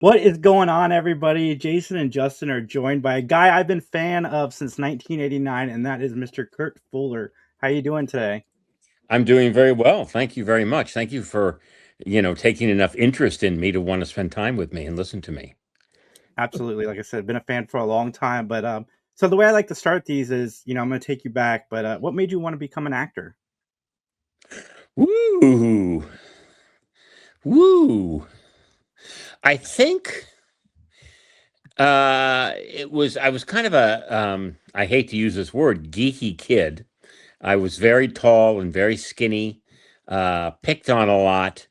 What is going on, everybody? Jason and Justin are joined by a guy I've been fan of since 1989, and that is Mr. Kurt Fuller. How you doing today? I'm doing very well. Thank you very much. Thank you for, taking enough interest in me to want to spend time with me and listen to me. Absolutely. Like I said, been a fan for a long time. But so the way I like to start these is, I'm going to take you back. But what made you want to become an actor? Woo, woo. I think I was kind of I hate to use this word, geeky kid. I was very tall and very skinny, picked on a lot,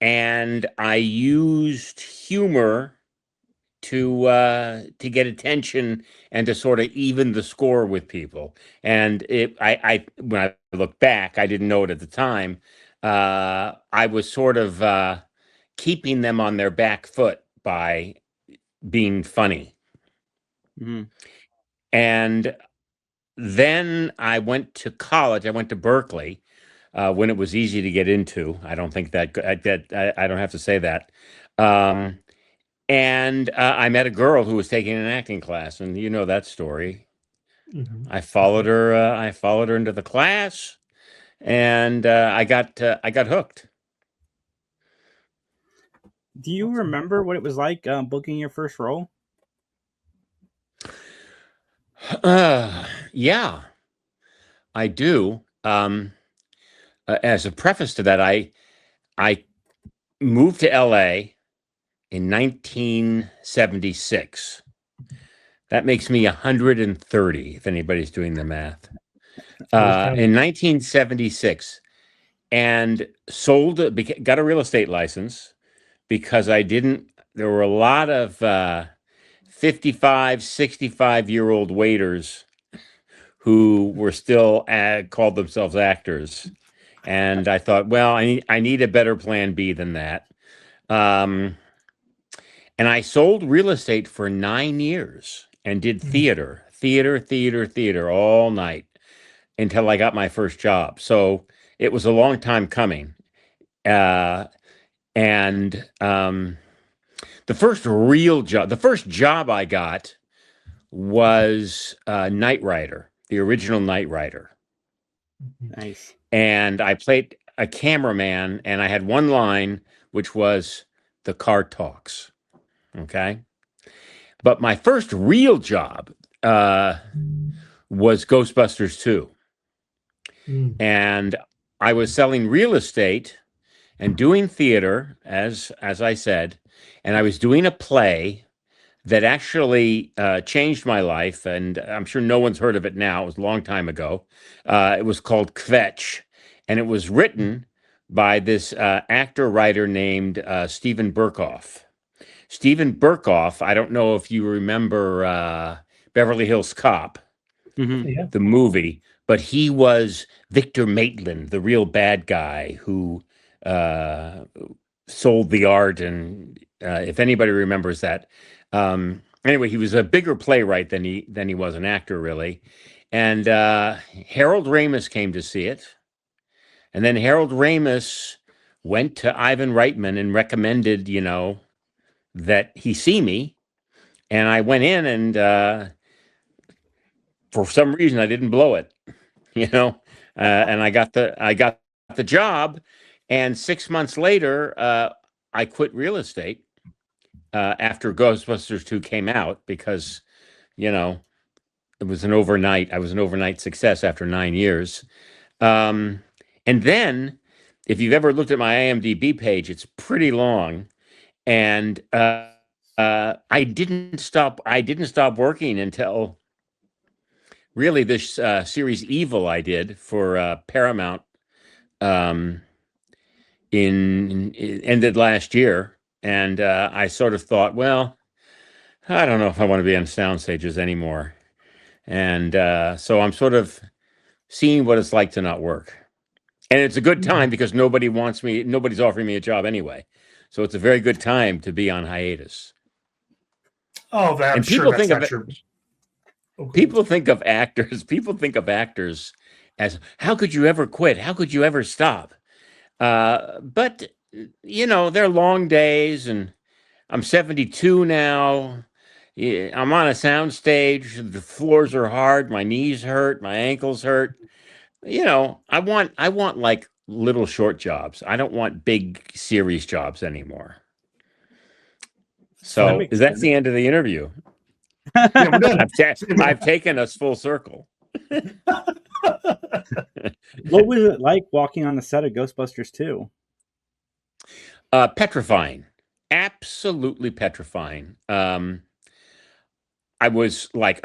and I used humor to get attention and to sort of even the score with people. And I when I look back, I didn't know it at the time. I was sort of keeping them on their back foot by being funny. Hmm. And then I went to college. I went to Berkeley when it was easy to get into. I don't think I don't have to say that. Um, And I met a girl who was taking an acting class, and you know that story. Mhm. I followed her. I followed her into the class, and I got hooked. Do you Awesome. remember what it was like booking your first role? Yeah, I do. As a preface to that, I moved to L.A. in 1976. That makes me 130, if anybody's doing the math. I was counting. In 1976, and got a real estate license because I didn't there were a lot of 55, 65-year-old waiters who were still called themselves actors, and I thought, well, I need a better plan B than that. um, and I sold real estate for 9 years and did Mhm. theater all night until I got my first job. So it was a long time coming. uh, and the first job I got was Knight Rider, the original Knight Rider, Mhm. Nice. and I played a cameraman, and I had one line, which was "the car talks." Okay, but my first real job uh, was Ghostbusters II, Mm. and I was selling real estate and doing theater, as I said, and I was doing a play that actually changed my life, and I'm sure no one's heard of it now. It was a long time ago. It was called Kvetch, and it was written by this actor writer named Stephen Burkoff. Stephen Burkoff, I don't know if you remember Beverly Hills Cop, Hmm. Yeah. the movie, but he was Victor Maitland, the real bad guy who uh, sold the art. And if anybody remembers that, anyway, he was a bigger playwright than he was an actor, really. And Harold Ramis came to see it, and then Harold Ramis went to Ivan Reitman and recommended, that he see me. And I went in, and for some reason, I didn't blow it. And I got the job, and 6 months later, I quit real estate after Ghostbusters 2 came out because you know it was an overnight. I was an overnight success after 9 years. Um, and then, if you've ever looked at my IMDb page, it's pretty long, and I didn't stop working until really this series Evil I did for Paramount um, ended last year, and I sort of thought, well, I don't know if I want to be on sound stages anymore, and so I'm sort of seeing what it's like to not work, and it's a good time Mhm. because nobody's offering me a job anyway, so it's a very good time to be on hiatus. Oh, I'm And sure that's not your. Oh, go ahead. people think of actors as, how could you ever quit? How could you ever stop? But they're long days, and I'm 72 now. Yeah, I'm on a sound stage. The floors are hard. My knees hurt. My ankles hurt. I want like little short jobs. I don't want big series jobs anymore. So makes that's sense. the end of the interview. Yeah, we're done. I've taken us full circle. What was it like walking on the set of Ghostbusters 2? Petrifying, absolutely petrifying. I was like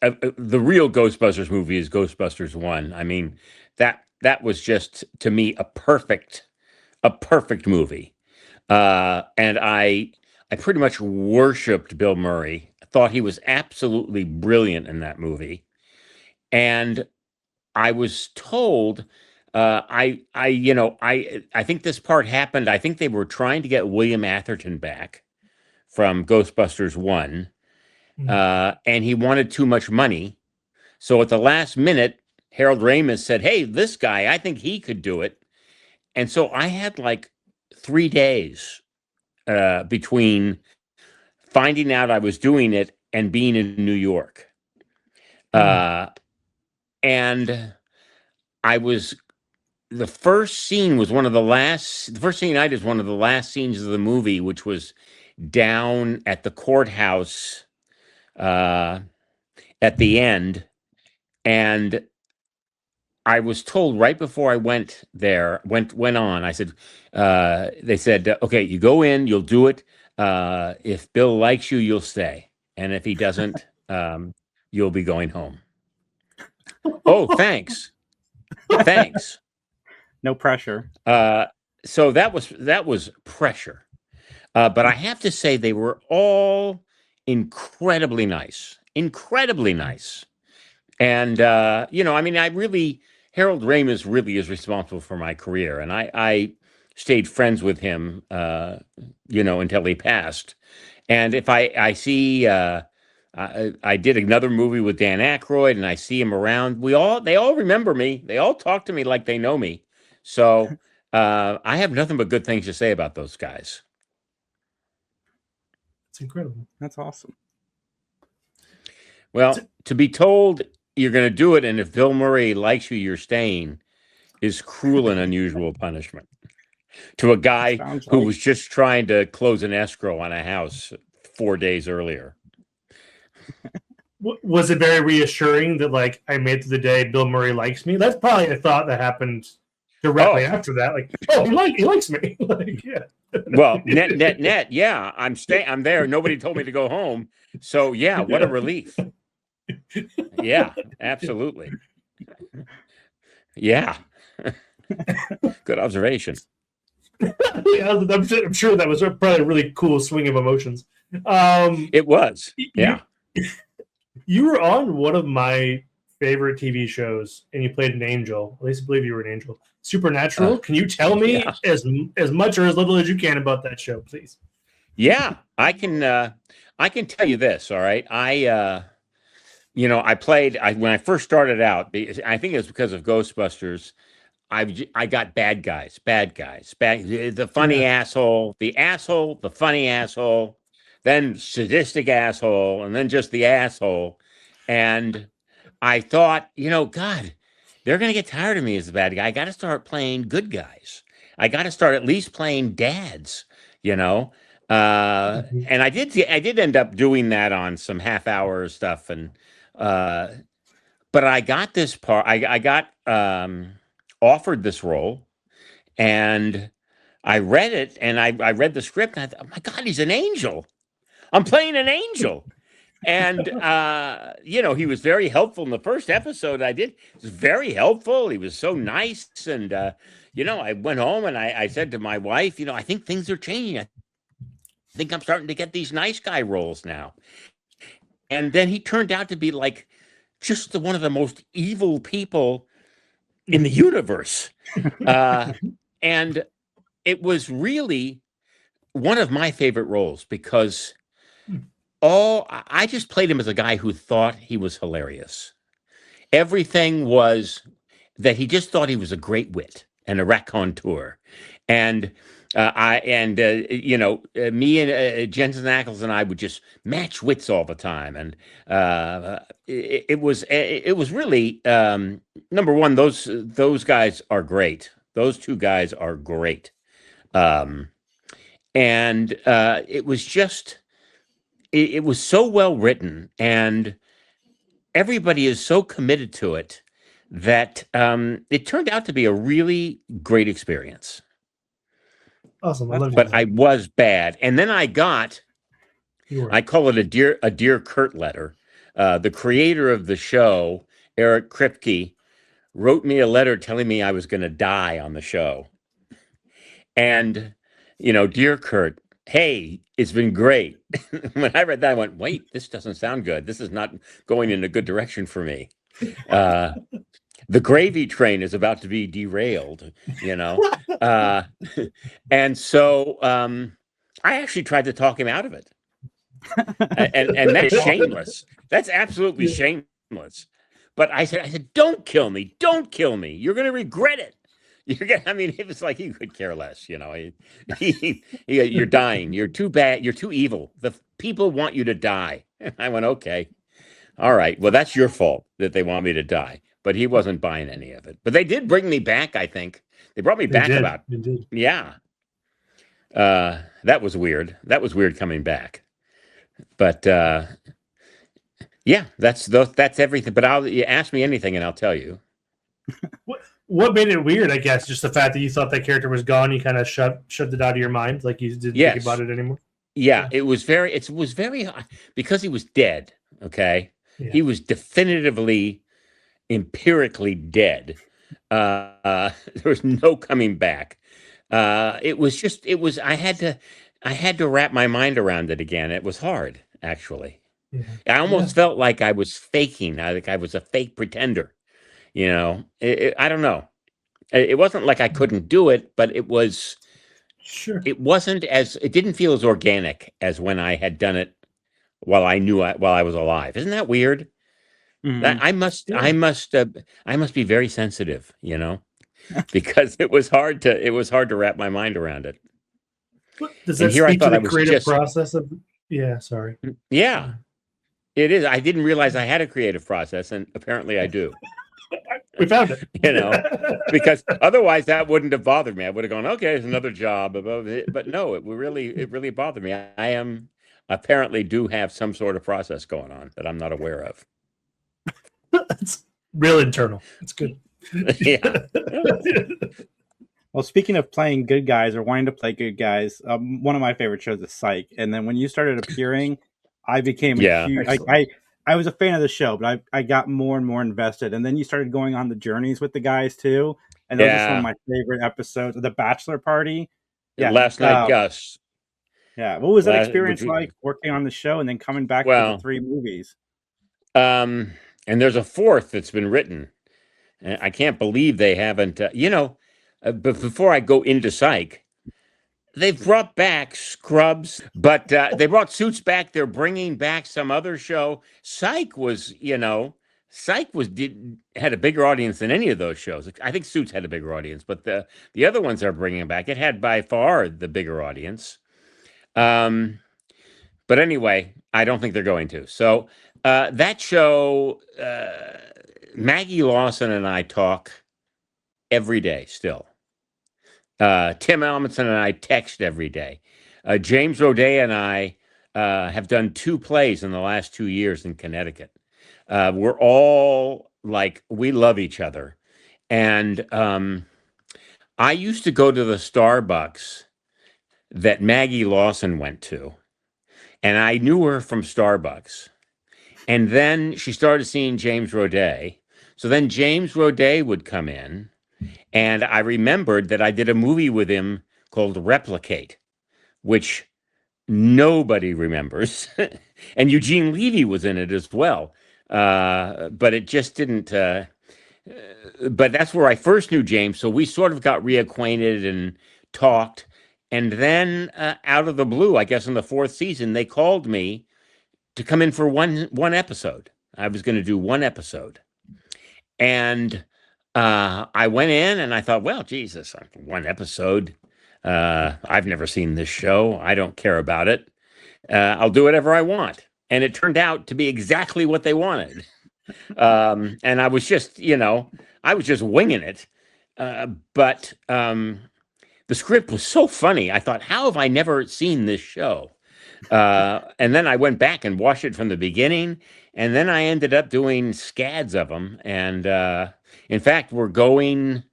the real Ghostbusters movie is Ghostbusters 1. I mean, that was just to me a perfect movie. And I pretty much worshipped Bill Murray. I thought he was absolutely brilliant in that movie. And I was told I think this part happened. I think they were trying to get William Atherton back from Ghostbusters 1. And he wanted too much money. So at the last minute, Harold Ramis said, "Hey, this guy, I think he could do it." And so I had like 3 days between finding out I was doing it and being in New York. And I was the first scene was one of the last. The first scene I did was one of the last scenes of the movie, which was down at the courthouse at the end. And I was told right before I went on. I said, they said, okay, you go in, you'll do it. If Bill likes you, you'll stay, and if he doesn't, you'll be going home. Oh, thanks. No pressure. So that was pressure. But I have to say they were all incredibly nice. And I mean, Harold Ramis really is responsible for my career, and I stayed friends with him, until he passed. And if I see, I did another movie with Dan Aykroyd, and I see him around. They all remember me. They all talk to me like they know me. So I have nothing but good things to say about those guys. It's incredible. That's awesome. Well, to be told you're going to do it, and if Bill Murray likes you, you're staying, is cruel and unusual punishment to a guy who was just trying to close an escrow on a house 4 days earlier. Was it very reassuring that, like, I made it to the day Bill Murray likes me? That's probably a thought that happened directly after that. Like, oh, he likes me. Like, yeah. Well, net, yeah. I'm there. Nobody told me to go home. So yeah, what a relief. Yeah, absolutely. Yeah. Good observation. Yeah, I'm sure that was probably a really cool swing of emotions. It was. Yeah. You were on one of my favorite TV shows, and you played an angel. At least I believe you were an angel. Supernatural. Can you tell me as much or as little as you can about that show, please? Yeah, I can tell you this. All right. I played when I first started out. I think it was because of Ghostbusters. I got bad guys, the funny asshole, the funny asshole, then sadistic asshole, and then just the asshole. And I thought, God, they're going to get tired of me as the bad guy. I got to start playing good guys. I got to start at least playing dads, And I did end up doing that on some half-hour stuff. And, but I got this part, I got offered this role, and I read it, and I read the script, and I thought, oh my God, he's an angel. I'm playing an angel. And, he was very helpful in the first episode I did. He was very helpful. He was so nice. And, I went home and I said to my wife, I think things are changing. I think I'm starting to get these nice guy roles now. And then he turned out to be like just one of the most evil people in the universe. And it was really one of my favorite roles because I just played him as a guy who thought he was hilarious. Everything was that he just thought he was a great wit and a raconteur. And Me and Jensen Ackles and I would just match wits all the time, and it was really number one. Those guys are great. Those two guys are great, um, and it was just it was so well written, and everybody is so committed to it that it turned out to be a really great experience. Awesome. I love But I was bad, and then I call it a dear Kurt letter. The creator of the show, Eric Kripke, wrote me a letter telling me I was going to die on the show. And, dear Kurt, hey, it's been great. When I read that, I went, wait, this doesn't sound good. This is not going in a good direction for me. The gravy train is about to be derailed, and so I actually tried to talk him out of it. And that's shameless. That's absolutely shameless. But I said, don't kill me. Don't kill me. You're going to regret it. It was like he could care less, you're dying. You're too bad. You're too evil. The people want you to die. And I went, okay. All right. Well, that's your fault that they want me to die. But he wasn't buying any of it. But they did bring me back, I think. They brought me back yeah. That was weird. That was weird coming back. But yeah, that's everything. But you ask me anything and I'll tell you. What made it weird, I guess, just the fact that you thought that character was gone, you kind of shoved it out of your mind, like you didn't think about it anymore? Yeah, it was very because he was dead, okay? Yeah. He was definitively, empirically dead. There was no coming back. I had to wrap my mind around it again. It was hard, actually. Yeah. I almost felt like I was faking. I was a fake pretender. I don't know. It wasn't like I couldn't do it, but it was. Sure. It didn't feel as organic as when I had done it while I was alive. Isn't that weird? Mm-hmm. I must be very sensitive, because it was hard to wrap my mind around it. Does that speak to the creative process of? Yeah, sorry. Yeah, it is. I didn't realize I had a creative process, and apparently I do. We found it, because otherwise that wouldn't have bothered me. I would have gone, okay, it's another job above it. But no, it really bothered me. I apparently do have some sort of process going on that I'm not aware of. It's real internal. It's good. Yeah. Well, speaking of playing good guys or wanting to play good guys, one of my favorite shows is Psych. And then when you started appearing, I became a huge. I was a fan of the show, but I got more and more invested. And then you started going on the journeys with the guys too. And those are some of my favorite episodes. The Bachelor Party. Yeah. Last night, Gus. Yeah. What was that experience like working on the show and then coming back to the 3 movies? And there's a 4th that's been written. And I can't believe they haven't, but before I go into Psych, they've brought back Scrubs, but they brought Suits back. They're bringing back some other show. Psych had a bigger audience than any of those shows. I think Suits had a bigger audience, but the other ones are bringing back. It had by far the bigger audience. But anyway, I don't think they're going to. So that show, Maggie Lawson and I talk every day still. Tim Almonson and I text every day. James Roday and I have done 2 plays in the last 2 years in Connecticut. We're all we love each other. And I used to go to the Starbucks that Maggie Lawson went to. And I knew her from Starbucks. And then she started seeing James Roday. So then James Roday would come in. And I remembered that I did a movie with him called Replicate, which nobody remembers. And Eugene Levy was in it as well. But it just didn't. But that's where I first knew James. So we sort of got reacquainted and talked. And then out of the blue, I guess in the 4th season, they called me to come in for one episode. I was going to do 1 episode. And I went in and I thought, well, Jesus, 1 episode. I've never seen this show. I don't care about it. I'll do whatever I want. And it turned out to be exactly what they wanted. And I was just, I was just winging it. But the script was so funny. I thought, how have I never seen this show? And then I went back and watched it from the beginning. And then I ended up doing scads of them. And in fact, we're going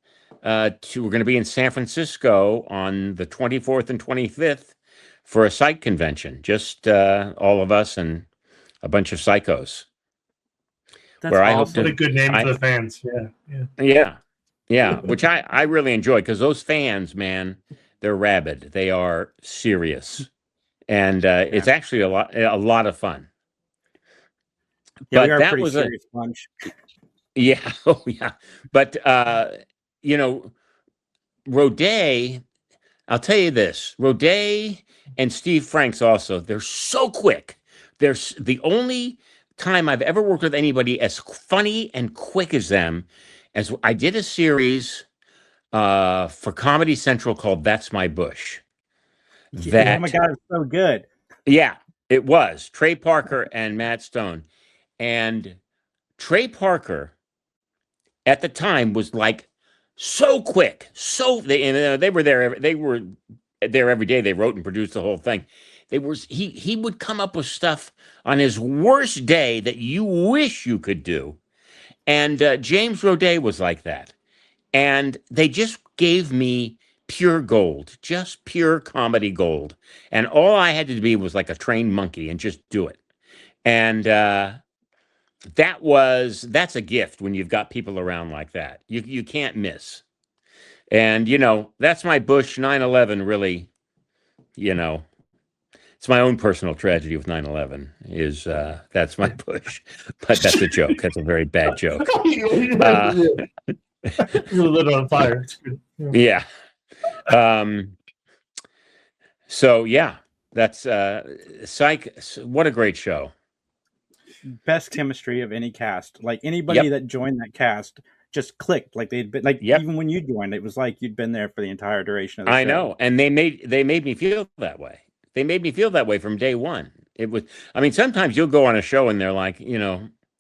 to be in San Francisco on the 24th and 25th for a Psych convention. Just all of us and a bunch of psychos. That's awesome. I hope what a good name for the fans. Yeah. Which I really enjoy, because those fans, man, they're rabid. They are serious, and it's actually a lot of fun. Yeah, but we are a pretty serious bunch. Yeah, But Roday, I'll tell you this: Roday and Steve Franks also. They're so quick. They're the only time I've ever worked with anybody as funny and quick as them. As I did a series for Comedy Central called "That's My Bush." Oh my God, it's so good. Yeah, it was Trey Parker and Matt Stone, and Trey Parker at the time was like so quick, they were there every day. They wrote and produced the whole thing. He would come up with stuff on his worst day that you wish you could do. And James Roday was like that. And they just gave me pure gold, just pure comedy gold. And all I had to be was like a trained monkey and just do it. And that's a gift when you've got people around like that. You can't miss. And, That's My Bush. 9/11 really, it's my own personal tragedy with 9/11 is That's My Bush. But that's a joke. That's a very bad joke. You lit on fire. Yeah. So, yeah, that's Psych. What a great show. Best chemistry of any cast. Like anybody that joined that cast just clicked. Like they'd been even when you joined, it was like you'd been there for the entire duration of the show. I know. And they made me feel that way. They made me feel that way from day one. It was, sometimes you'll go on a show and they're like, they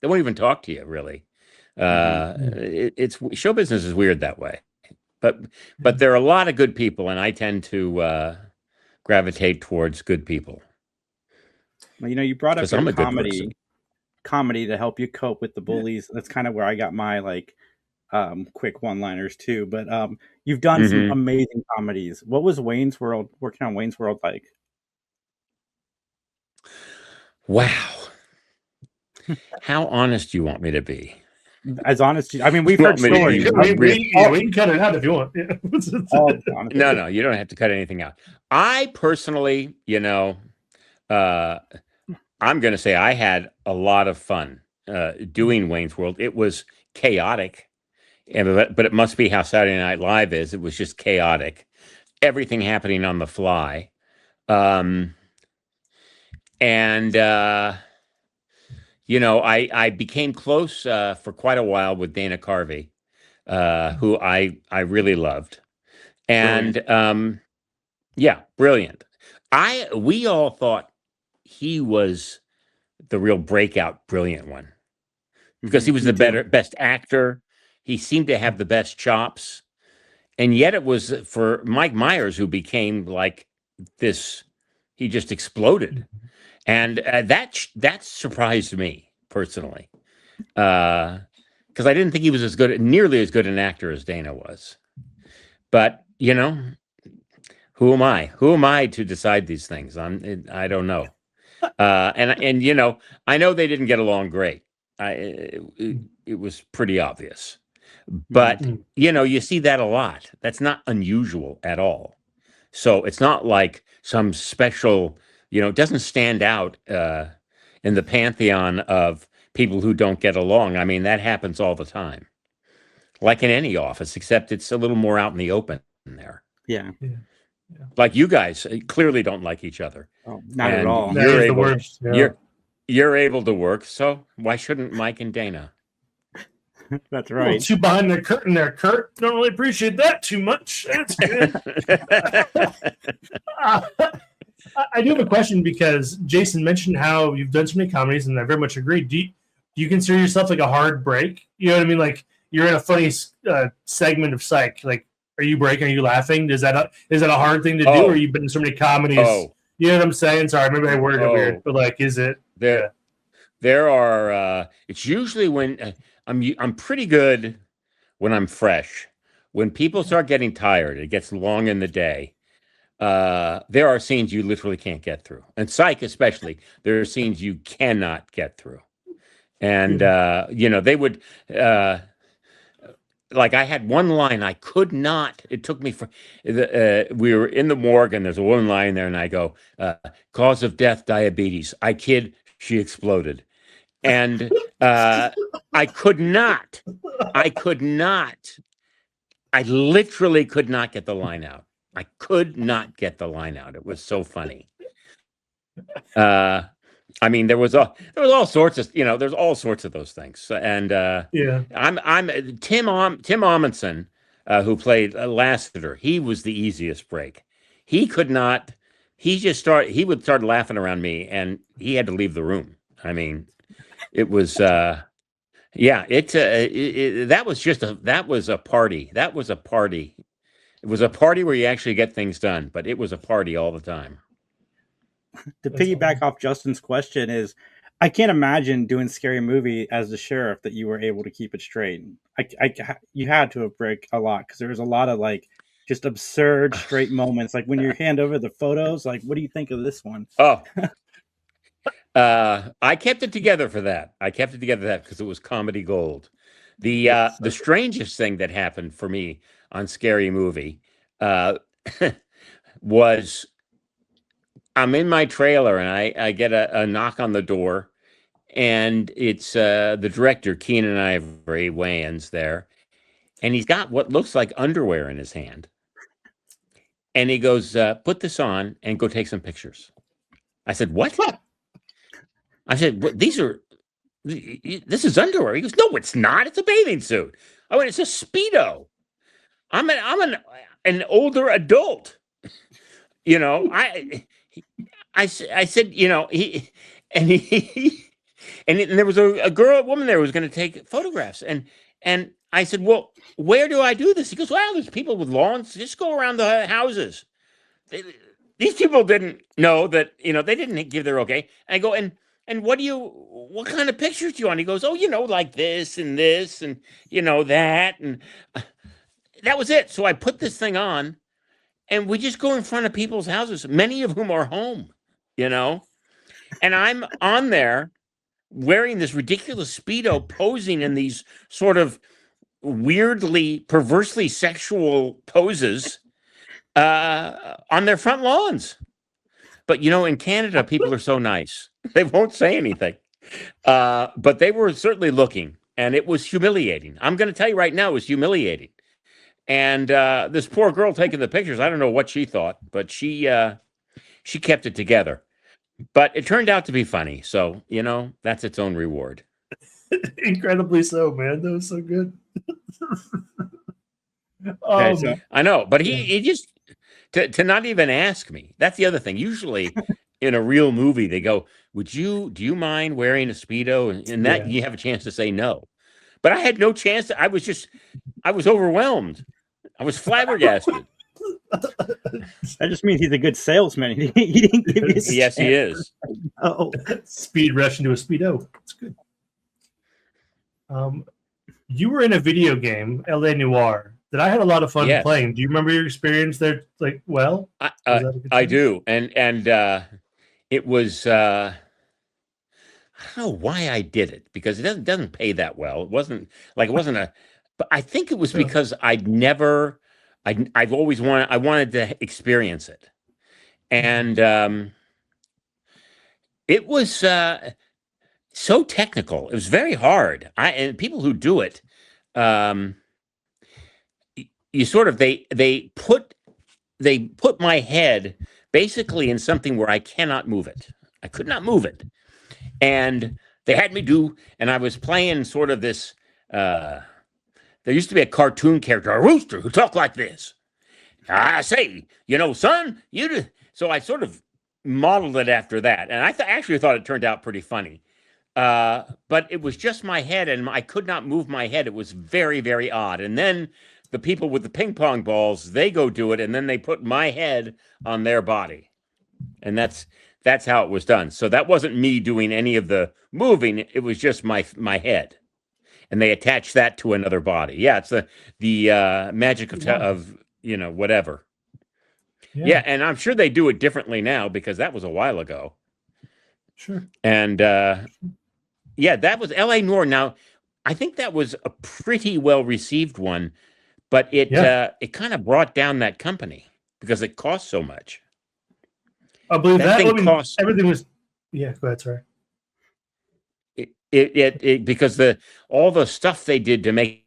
won't even talk to you really. It's show business is weird that way, but there are a lot of good people, and I tend to gravitate towards good people. Well, you brought up your comedy to help you cope with the bullies. That's kind of where I got my quick one-liners too. But you've done some amazing comedies. What was working on Wayne's World like? Wow. How honest do you want me to be? As honest, we've heard stories. We can cut it out if you want. No, you don't have to cut anything out. I personally, I'm going to say I had a lot of fun doing Wayne's World. It was chaotic, but it must be how Saturday Night Live is. It was just chaotic. Everything happening on the fly. I became close for quite a while with Dana Carvey, who I really loved. And brilliant. We all thought he was the real breakout brilliant one because he was the best actor. He seemed to have the best chops. And yet it was for Mike Myers, who became like this, he just exploded. And that surprised me personally, because I didn't think he was nearly as good an actor as Dana was. But who am I? Who am I to decide these things? I don't know. And I know they didn't get along great. It was pretty obvious. But you see that a lot. That's not unusual at all. So it's not like some special. It doesn't stand out in the pantheon of people who don't get along. That happens all the time, like in any office, except it's a little more out in the open there. Yeah. Like you guys clearly don't like each other. Oh, not at all. You're able, the worst. You're able to work, so why shouldn't Mike and Dana? That's right. Two behind the curtain there, Kurt. Don't really appreciate that too much. That's good. I do have a question because Jason mentioned how you've done so many comedies, and I very much agree. Do you consider yourself like a hard break? You know what I mean? Like you're in a funny segment of Psych. Like, are you breaking? Are you laughing? Is that a hard thing to do? Or you've been in so many comedies? You know what I'm saying? Sorry, maybe I worded it weird, but like, is it? There are. It's usually when I'm pretty good when I'm fresh. When people start getting tired, it gets long in the day. There are scenes you literally can't get through, and Psych especially. There are scenes you cannot get through, and they would. Like I had one line I could not. It took me we were in the morgue and there's a one line there, and I go, "Cause of death, diabetes." I kid, she exploded, and I could not. I literally could not get the line out. I could not get the line out. It was so funny. I mean, there was all sorts of, there's all sorts of those things. And I'm Tim Amundsen, who played Lassiter. He was the easiest break. He could not. He would start laughing around me, and he had to leave the room. I mean, it was that was a party. That was a party. It was a party where you actually get things done, but it was a party all the time. To piggyback off Justin's question is, I can't imagine doing Scary Movie as the sheriff that you were able to keep it straight. You had to have break a lot because there was a lot of like just absurd straight moments. Like when you hand over the photos, like, what do you think of this one? Oh, I kept it together for that. Because it was comedy gold. The strangest thing that happened for me on Scary Movie was I'm in my trailer and I get a knock on the door, and it's the director, Keenan Ivory Wayans there, and he's got what looks like underwear in his hand, and he goes, "Put this on and go take some pictures." I said, "What?" I said, "What? This is underwear." He goes, "No, it's not. It's a bathing suit." I went, "It's a Speedo. I'm an older adult." I said, and there was a woman there who was going to take photographs, and I said, "Well, where do I do this?" He goes, "Well, there's people with lawns. Just go around the houses." These people didn't know that, they didn't give their okay. And I go, and what kind of pictures do you want? He goes, "Oh, like this and this and that," and that was it. So I put this thing on. And we just go in front of people's houses, many of whom are home, and I'm on there wearing this ridiculous Speedo, posing in these sort of weirdly, perversely sexual poses on their front lawns. But, in Canada, people are so nice. They won't say anything. But they were certainly looking, and it was humiliating. I'm going to tell you right now, it was humiliating. And this poor girl taking the pictures, I don't know what she thought, but she kept it together. But it turned out to be funny. So, that's its own reward. Incredibly so, man. That was so good. I know, but he just, to not even ask me. That's the other thing. Usually in a real movie, they go, do you mind wearing a Speedo? And that you have a chance to say no. But I had no chance. I was overwhelmed. I was flabbergasted. That just means he's a good salesman. He didn't give you Yes, he is. Oh, speed rush into a Speedo. It's good. You were in a video game, LA Noire, that I had a lot of fun playing. Do you remember your experience there? Like, well, I do, and it was. I don't know why I did it, because it doesn't pay that well. It wasn't a. But I think it was because I've always wanted to experience it. And it was so technical. It was very hard. And people who do it, you sort of, they put my head basically in something where I cannot move it. I could not move it. And they had me and I was playing sort of this there used to be a cartoon character, a rooster, who talked like this. I say, son, so I sort of modeled it after that, and I actually thought it turned out pretty funny. But it was just my head, and I could not move my head. It was very, very odd. And then the people with the ping pong balls, they go do it, and then they put my head on their body, and that's how it was done. So that wasn't me doing any of the moving; it was just my head, and they attached that to another body. Yeah, it's the magic of whatever. Yeah, and I'm sure they do it differently now because that was a while ago. Sure. And yeah, that was L.A. Noire. Now, I think that was a pretty well received one, but it kind of brought down that company because it cost so much. I believe that thing cost everything was. Yeah, go ahead. Sorry. It because all the stuff they did to make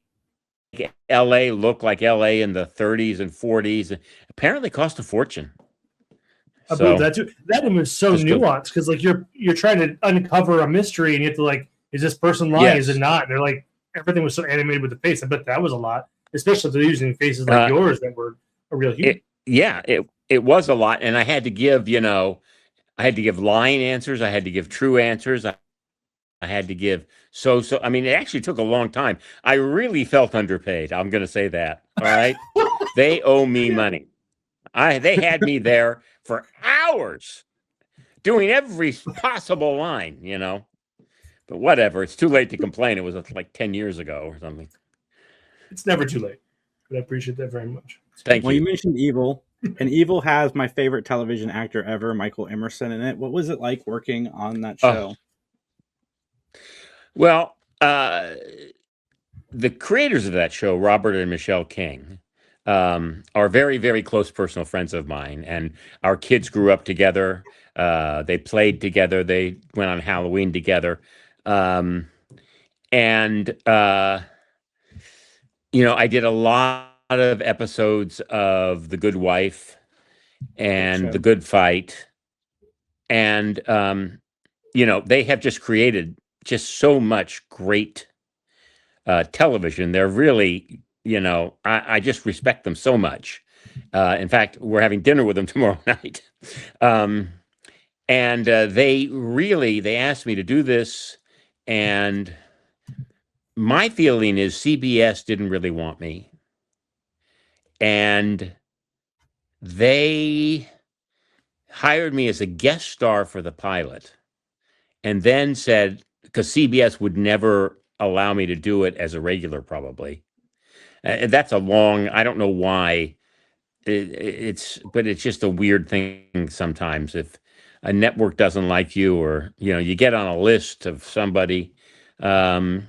LA look like LA in the 30s and 40s apparently cost a fortune. I believe that too. That one was so nuanced because like you're trying to uncover a mystery and you have to like, is this person lying? Yes. Is it not? And they're like, everything was so animated with the face. I bet that was a lot, especially if they're using faces like yours that were a real human. It was a lot, and I had to give I had to give lying answers. I had to give true answers. I had to give so. I mean, it actually took a long time. I really felt underpaid. I'm going to say that. All right, they owe me money. They had me there for hours doing every possible line, But whatever. It's too late to complain. It was like 10 years ago or something. It's never too late. But I appreciate that very much. Thank you. Well, you mentioned Evil, and Evil has my favorite television actor ever, Michael Emerson, in it. What was it like working on that show? Well, the creators of that show, Robert and Michelle King, are very, very close personal friends of mine. And our kids grew up together. They played together. They went on Halloween together. I did a lot of episodes of The Good Wife and The Good Fight. And, they have just created just so much great television. They're really, I just respect them so much. In fact, we're having dinner with them tomorrow night. And they asked me to do this. And my feeling is CBS didn't really want me. And they hired me as a guest star for the pilot. And then said, because CBS would never allow me to do it as a regular, probably. That's a long, I don't know why. But it's just a weird thing sometimes. If a network doesn't like you, or you get on a list of somebody, and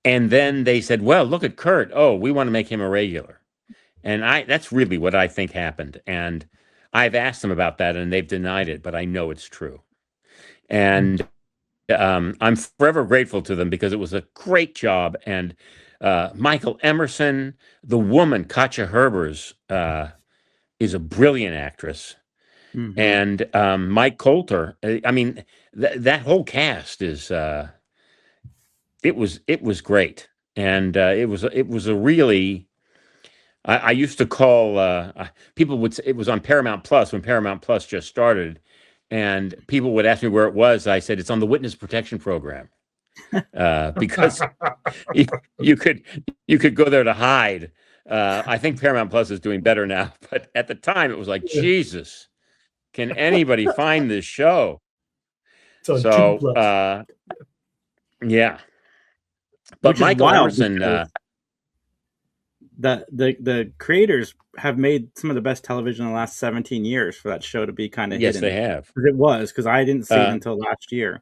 then they said, "Well, look at Kurt. Oh, we want to make him a regular," and that's really what I think happened. And I've asked them about that, and they've denied it, but I know it's true. And I'm forever grateful to them because it was a great job. And Michael Emerson, the woman, Katja Herbers, is a brilliant actress. Mm-hmm. And Mike Coulter, I mean, that whole cast is, it was great. And it was a really, I used to call, people would say, it was on Paramount Plus when Paramount Plus just started. And people would ask me where it was. I said, it's on the Witness Protection Program. Because you could go there to hide. I think Paramount Plus is doing better now, but at the time it was like, Jesus, can anybody find this show? So yeah. But Michael Emerson, the creators have made some of the best television in the last 17 years for that show to be kind of hidden. Yes, they have. Because I didn't see it until last year.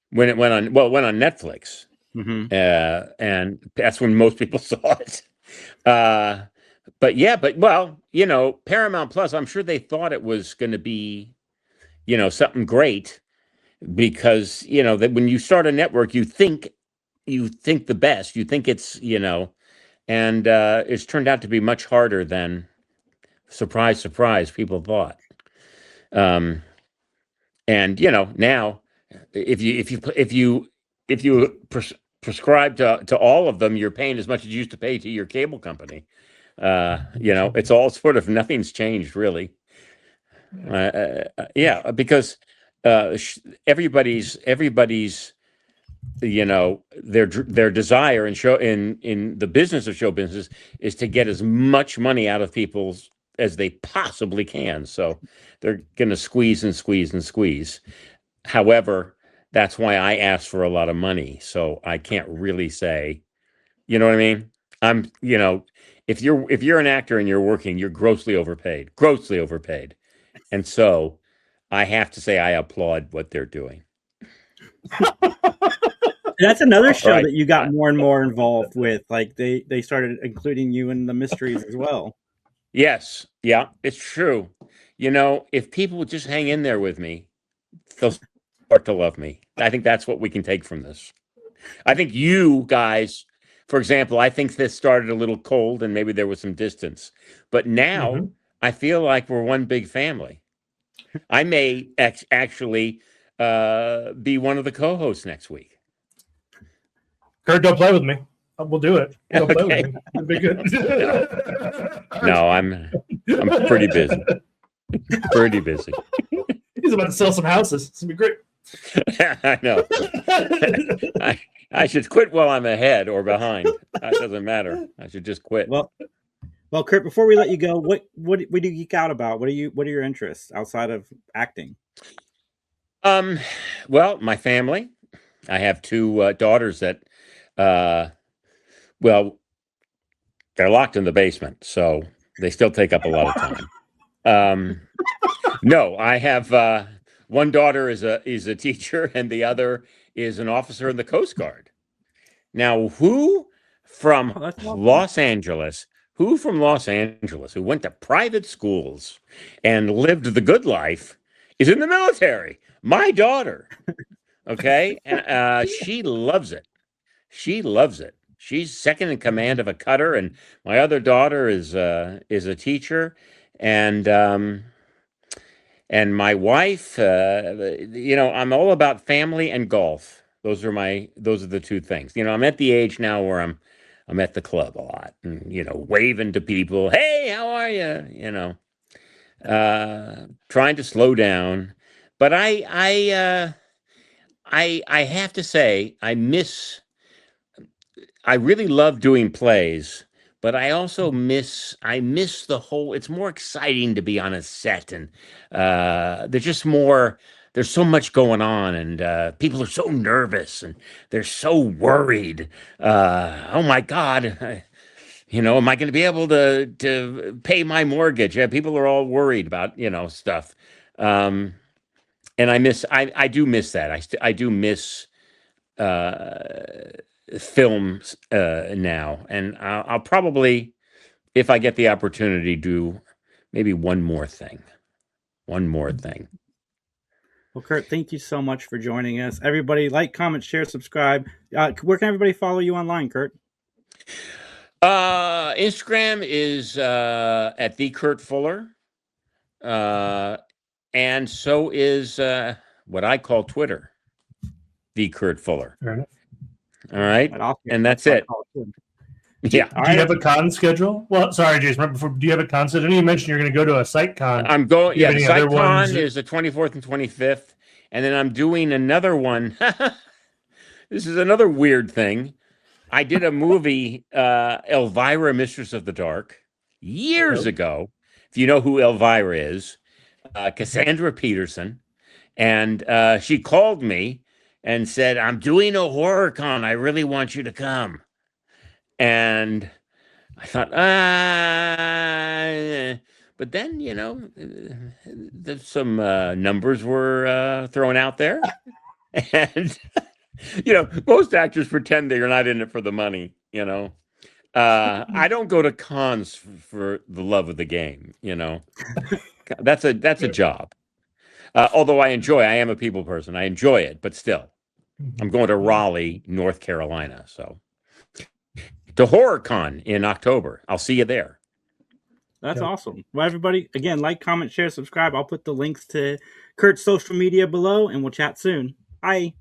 When it went on Netflix. Mm-hmm. And that's when most people saw it. Paramount Plus, I'm sure they thought it was going to be, something great because, that when you start a network, you think the best, you think it's, and it's turned out to be much harder than, surprise, surprise, people thought. And now if you prescribe to all of them, you're paying as much as you used to pay to your cable company. It's all sort of, nothing's changed really. Because everybody's their desire in the business of show business is to get as much money out of people as they possibly can. So they're going to squeeze and squeeze and squeeze. However, that's why I ask for a lot of money. So I can't really say, you know what I mean? If you're an actor and you're working, you're grossly overpaid. And so I have to say I applaud what they're doing. That's another show that you got more and more involved with. Like they started including you in the mysteries as well. Yes. Yeah, it's true. If people would just hang in there with me, they'll start to love me. I think that's what we can take from this. I think you guys, for example, I think this started a little cold and maybe there was some distance. But now I feel like we're one big family. I may actually be one of the co-hosts next week. Kurt, don't play with me. We'll do it. Don't play with me. It'll be good. No, I'm pretty busy. Pretty busy. He's about to sell some houses. It's gonna be great. I know. I should quit while I'm ahead or behind. That doesn't matter. I should just quit. Well, Kurt, before we let you go, what do you geek out about? What are your interests outside of acting? Well, my family. I have two daughters that they're locked in the basement, so they still take up a lot of time. No, I have one daughter is a teacher, and the other is an officer in the Coast Guard. Now, who from Los Angeles, who went to private schools and lived the good life, is in the military? My daughter. Okay, and she loves it. She's second in command of a cutter, and my other daughter is a teacher, and my wife. I'm all about family and golf. Those are the two things. I'm at the age now where I'm at the club a lot, and waving to people. Hey, how are you? Trying to slow down, but I have to say, I really love doing plays, but I also miss the whole, it's more exciting to be on a set, and there's so much going on, and people are so nervous and they're so worried. Oh my God, am I going to be able to pay my mortgage? Yeah, people are all worried about, stuff. And I do miss that. I do miss films now, and I'll probably, if I get the opportunity, do maybe one more thing. Well, Kurt, thank you so much for joining us. Everybody, like, comment, share, subscribe. Where can everybody follow you online, Kurt? Instagram is at the Kurt Fuller, and so is what I call Twitter, the Kurt Fuller. All right, and that's it. Yeah. Do you have a con schedule? Well, sorry, Jason. Right before, do you have a con schedule? You mentioned you're going to go to a Psych con. I'm going. Yeah, the Psych con is the 24th and 25th, and then I'm doing another one. This is another weird thing. I did a movie, Elvira, Mistress of the Dark, years ago. If you know who Elvira is, Cassandra Peterson, and she called me and said, "I'm doing a horror con. I really want you to come." And I thought, but then, some numbers were thrown out there. And, most actors pretend they're not in it for the money, I don't go to cons for the love of the game, That's a job. Although I am a people person. I enjoy it, but still. I'm going to Raleigh, North Carolina, so. To HorrorCon in October. I'll see you there. That's awesome. Well, everybody, again, like, comment, share, subscribe. I'll put the links to Kurt's social media below, and we'll chat soon. Bye.